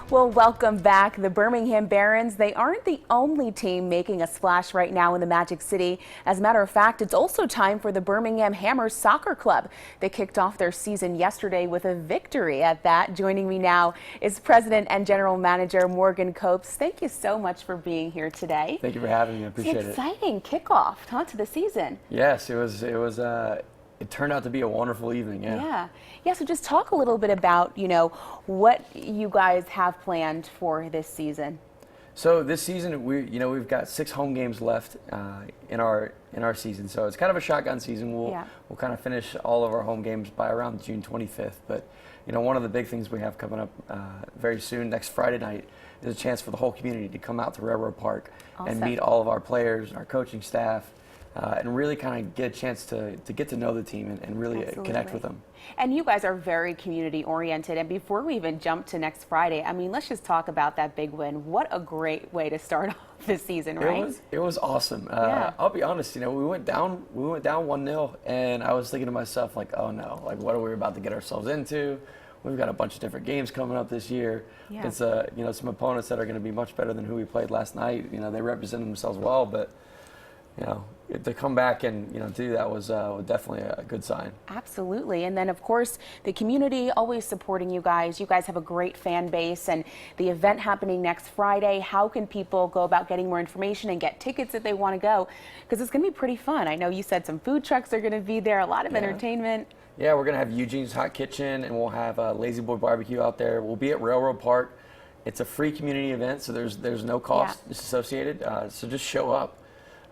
Well, welcome back. The Birmingham Barons, they aren't the only team making a splash right now in the Magic City. As a matter of fact, it's also time for the Birmingham Hammers Soccer Club. They kicked off their season yesterday with a victory at that. Joining me now is President and General Manager Morgan Copes. Thank you so much for being here today. Thank you for having me. I appreciate it. It's an exciting kickoff to the season. Yes, it turned out to be a wonderful evening. Yeah. So just talk a little bit about, what you guys have planned for this season. So this season, we've got 6 home games left in our season. So it's kind of a shotgun season. We'll kind of finish all of our home games by around June 25th. But one of the big things we have coming up very soon, next Friday night, is a chance for the whole community to come out to Railroad Park and meet all of our players, our coaching staff, and really kind of get a chance to get to know the team and really connect with them. And you guys are very community oriented. And before we even jump to next Friday, let's just talk about that big win. What a great way to start off this season, right? It was awesome. I'll be honest, we went down 1-0, and I was thinking to myself, like, oh no, like what are we about to get ourselves into? We've got a bunch of different games coming up this year. It's some opponents that are going to be much better than who we played last night. They represented themselves well, but to come back and do that was definitely a good sign. Absolutely. And then of course the community always supporting you guys. You guys have a great fan base, and the event happening next Friday. How can people go about getting more information and get tickets if they want to go? Because it's going to be pretty fun. I know you said some food trucks are going to be there, a lot of entertainment. Yeah, we're going to have Eugene's Hot Kitchen, and we'll have Lazy Boy Barbecue out there. We'll be at Railroad Park. It's a free community event, so there's no cost associated. So just show up.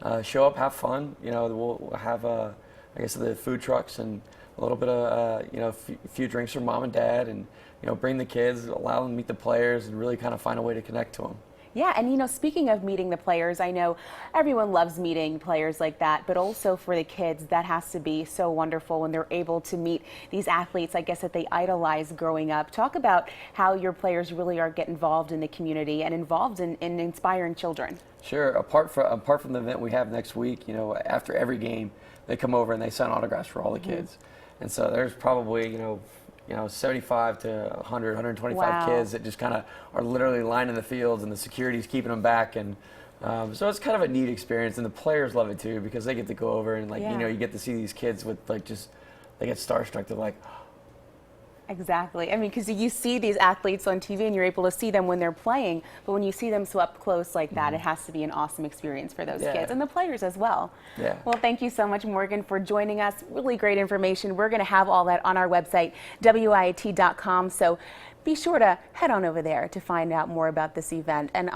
Have fun. We'll have, I guess, the food trucks and a little bit of, a few drinks for mom and dad, and, bring the kids, allow them to meet the players, and really kind of find a way to connect to them. Yeah, and speaking of meeting the players, I know everyone loves meeting players like that, but also for the kids, that has to be so wonderful when they're able to meet these athletes, I guess, that they idolized growing up. Talk about how your players really are getting involved in the community and involved in inspiring children. Sure. Apart from the event we have next week, after every game, they come over and they sign autographs for all the kids. And so there's probably, 75 to 100, 125 kids that just kind of are literally lining the fields, and the security's keeping them back. And so it's kind of a neat experience, and the players love it too, because they get to go over and you get to see these kids with they get starstruck. They're like, exactly. Because you see these athletes on TV and you're able to see them when they're playing, but when you see them so up close like that, it has to be an awesome experience for those kids and the players as well. Yeah. Well, thank you so much, Morgan, for joining us. Really great information. We're going to have all that on our website, WIAT.com, so be sure to head on over there to find out more about this event. And